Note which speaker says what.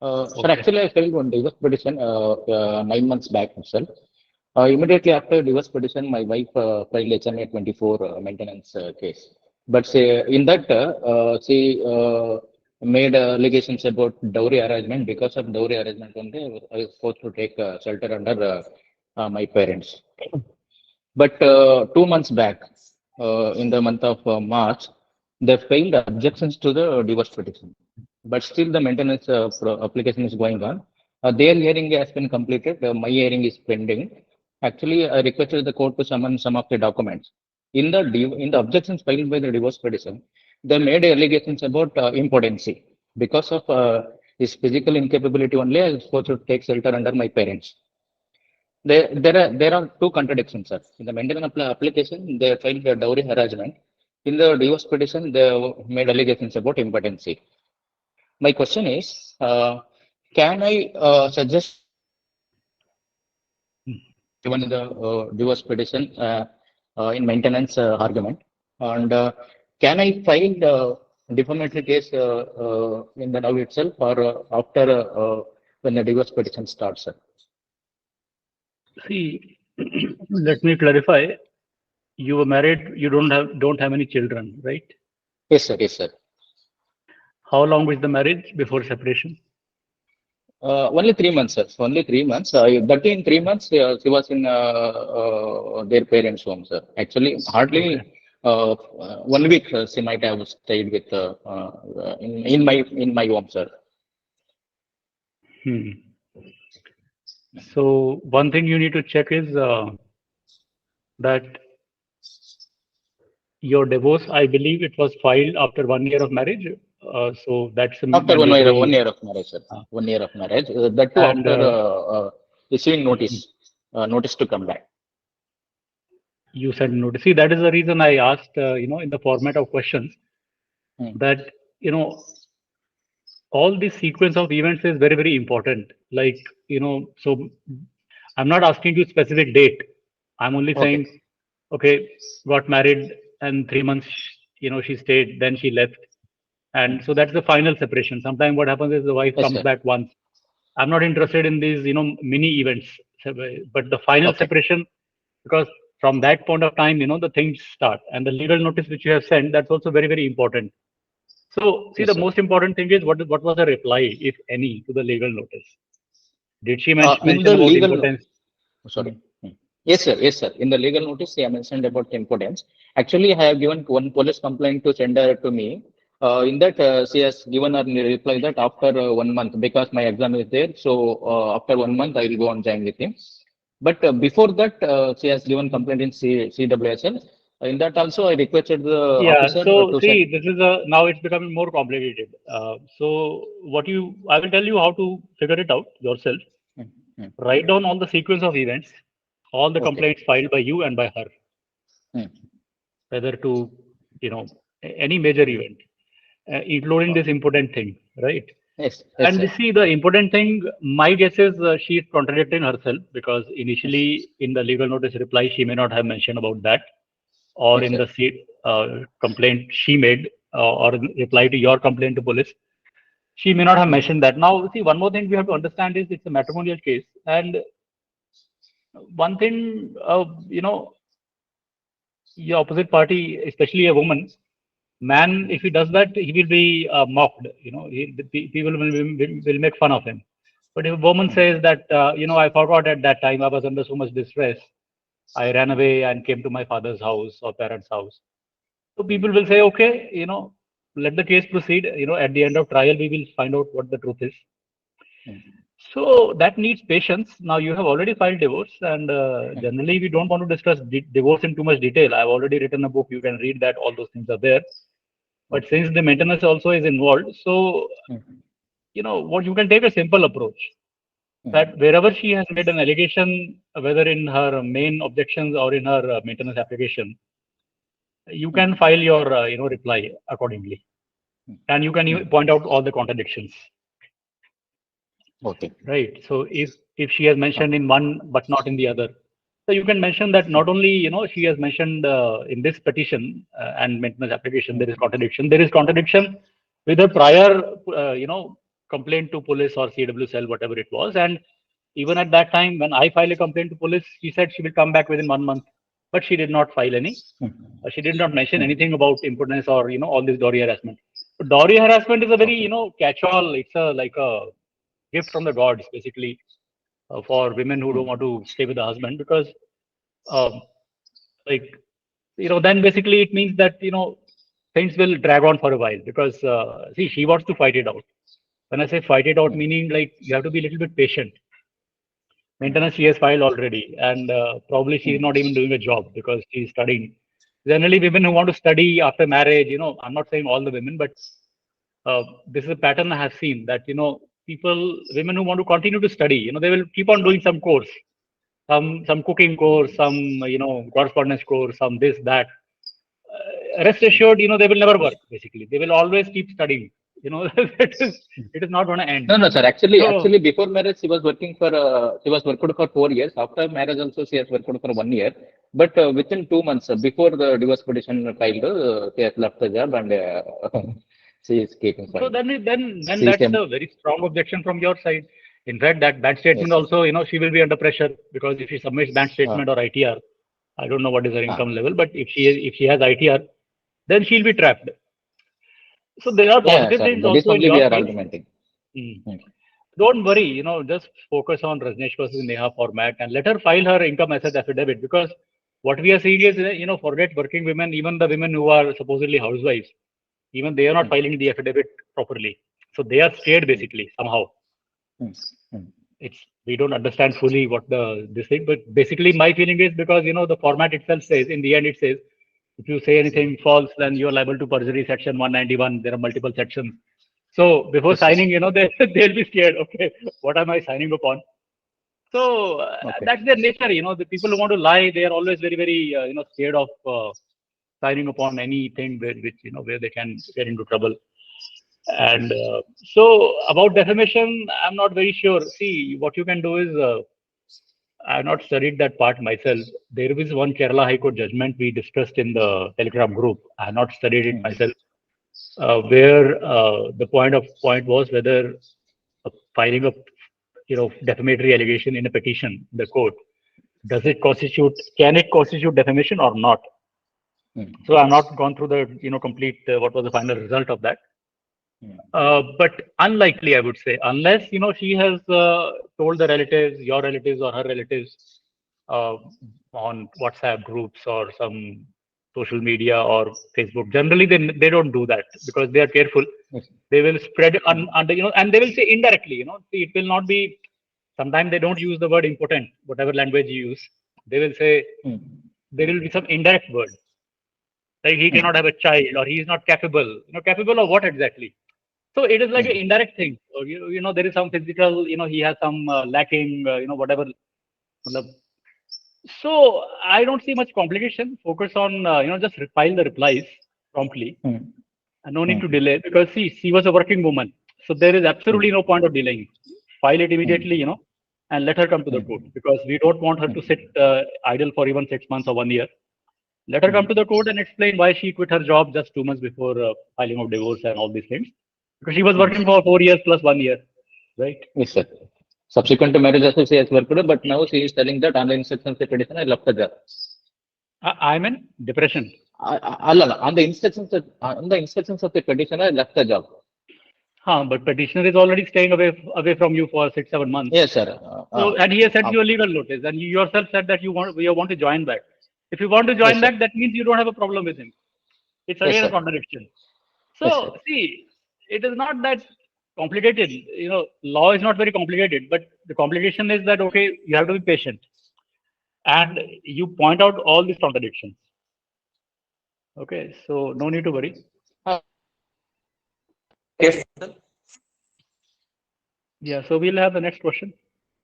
Speaker 1: Sir, actually, I filed one divorce petition 9 months back itself. Immediately after divorce petition, my wife filed HMA 24 maintenance case. But in that, she made allegations about dowry arrangement. Because of dowry arrangement only, I was forced to take shelter under my parents. But 2 months back, in the month of March, they filed objections to the divorce petition. But still, the maintenance application is going on. Their hearing has been completed. My hearing is pending. Actually, I requested the court to summon some of the documents. In the objections filed by the divorce petition, they made allegations about impotency. Because of his physical incapability only, I was supposed to take shelter under my parents. There are two contradictions, sir. In the maintenance application, they filed a dowry harassment. In the divorce petition, they made allegations about impotency. My question is, can I suggest given in the divorce petition in maintenance argument, and can I file the defamatory case in the now itself, or after when the divorce petition starts, sir?
Speaker 2: See, let me clarify. You were married. You don't have any children, right?
Speaker 1: Yes, sir. Yes, sir.
Speaker 2: How long was the marriage before separation?
Speaker 1: Only 3 months, sir. Only 3 months. That in 3 months, she was in their parents' home, sir. Actually, hardly 1 week she might have stayed with in my home, sir.
Speaker 2: So one thing you need to check is that your divorce, I believe it was filed after 1 year of marriage. So that's
Speaker 1: after 1 year of marriage, sir. 1 year of marriage. That too after issuing notice to come back.
Speaker 2: You sent notice. See, that is the reason I asked, in the format of questions, that all this sequence of events is very, very important. Like, so I'm not asking you specific date. I'm only saying, okay, got married and 3 months, she stayed, then she left. And so that's the final separation. Sometimes what happens is the wife comes back once. I'm not interested in these, mini events, but the final separation, because from that point of time, the things start. And the legal notice which you have sent, that's also very, very important. So, see, the most important thing is what was the reply, if any, to the legal notice? Did she mention about impotence?
Speaker 1: Sorry. Yes, sir. Yes, sir. In the legal notice, she mentioned about impotence. Actually, I have given one police complaint to send her to me. In that, she has given her reply that after 1 month, because my exam is there, so after 1 month, I will go and join with him. But before that, she has given complaint in CWSL. In that also, I requested the officer
Speaker 2: to see, this is now it's becoming more complicated. So I will tell you how to figure it out yourself. Write down all the sequence of events, all the complaints filed by you and by her, whether to, any major event, including this important thing, right?
Speaker 1: Yes.
Speaker 2: And you see, the important thing, my guess is she is contradicting herself, because initially in the legal notice reply, she may not have mentioned about that, or in the complaint she made, or reply to your complaint to police, she may not have mentioned that. Now, see, one more thing we have to understand is it's a matrimonial case, and one thing, the opposite party, especially a woman, man, if he does that, he will be mocked. People will make fun of him. But if a woman says that, I forgot at that time, I was under so much distress, I ran away and came to my father's house or parents' house. So people will say, okay, let the case proceed. At the end of trial, we will find out what the truth is. So that needs patience. Now you have already filed divorce, and generally we don't want to discuss divorce in too much detail. I've already written a book. You can read that. All those things are there. But since the maintenance also is involved, so what you can take a simple approach, that wherever she has made an allegation, whether in her main objections or in her maintenance application, you can file your reply accordingly, and you can point out all the contradictions. Right. So if she has mentioned in one but not in the other, so you can mention that not only she has mentioned in this petition and maintenance application there is contradiction. There is contradiction with her prior complaint to police or CW cell, whatever it was. And even at that time, when I filed a complaint to police, she said she will come back within 1 month, but she did not file any. She did not mention anything about impotence or all this dowry harassment. But dowry harassment is a very catch-all. It's like a gift from the gods, basically, for women who don't want to stay with the husband, because like then basically it means that things will drag on for a while, because see, she wants to fight it out. When I say fight it out, meaning like you have to be a little bit patient. Maintenance she has filed already, and probably she's not even doing a job because she's studying. Generally, women who want to study after marriage, I'm not saying all the women, but this is a pattern I have seen, that women who want to continue to study, they will keep on doing some course, some cooking course, some correspondence course, some this that. Rest assured, they will never work. Basically, they will always keep studying. It is not going to end.
Speaker 1: No, sir. Actually, before marriage, she was working for 4 years. After marriage, also she has worked for 1 year. But within 2 months, before the divorce petition filed, she has left the job and she is keeping quiet.
Speaker 2: So then that's a very strong objection from your side. In fact, that bank statement also, she will be under pressure, because if she submits bank statement or ITR, I don't know what is her income level, but if she has ITR, then she'll be trapped. So there are positive things also in your case. Don't worry, just focus on Rajneesh versus Neha format and let her file her income asset affidavit, because what we are seeing is, forget working women, even the women who are supposedly housewives, even they are not filing the affidavit properly. So they are scared basically somehow. We don't understand fully what this thing, but basically my feeling is because the format itself says, in the end it says, if you say anything false, then you're liable to perjury, section 191. There are multiple sections. So before signing, they'll be scared. Okay, what am I signing upon? So that's their nature. The people who want to lie, they are always very, very, scared of signing upon anything where they can get into trouble. And so about defamation, I'm not very sure. See, what you can do is, I have not studied that part myself. There is one Kerala High Court judgment we discussed in the Telegram group. I have not studied it myself, where the point was whether filing a defamatory allegation in a petition, the court, can it constitute defamation or not? So I've not gone through the complete what was the final result of that. But unlikely, I would say, unless she has told the relatives, your relatives or her relatives, on WhatsApp groups or some social media or Facebook. Generally, they don't do that because they are careful. They will spread under and they will say indirectly. See, it will not be. Sometimes they don't use the word impotent, whatever language you use. They will say there will be some indirect word, like he cannot have a child or he is not capable. Capable of what exactly? So it is like an indirect thing. Or, there is some physical, he has some lacking, whatever. So I don't see much complication. Focus on, just file the replies promptly. And no need to delay, because see, she was a working woman. So there is absolutely no point of delaying. File it immediately, and let her come to the court, because we don't want her to sit idle for even 6 months or 1 year. Let her come to the court and explain why she quit her job just 2 months before filing of divorce and all these things. Because she was working for 4 years plus 1 year, right?
Speaker 1: Yes, sir. Subsequent to marriage, also she has worked, but now she is telling that on the instructions of petition, I left the job.
Speaker 2: I'm in depression.
Speaker 1: On the instructions of the petition, I left the job.
Speaker 2: But petitioner is already staying away from you for 6-7 months.
Speaker 1: Yes, sir.
Speaker 2: And he has sent you a legal notice, and you yourself said that you want to join back. If you want to join back, that means you don't have a problem with him. It's again a contradiction. So see, it is not that complicated. Law is not very complicated, but the complication is that, okay, you have to be patient and you point out all these contradictions. Okay, so no need to worry.
Speaker 3: Yes.
Speaker 2: Yeah, so we'll have the next question.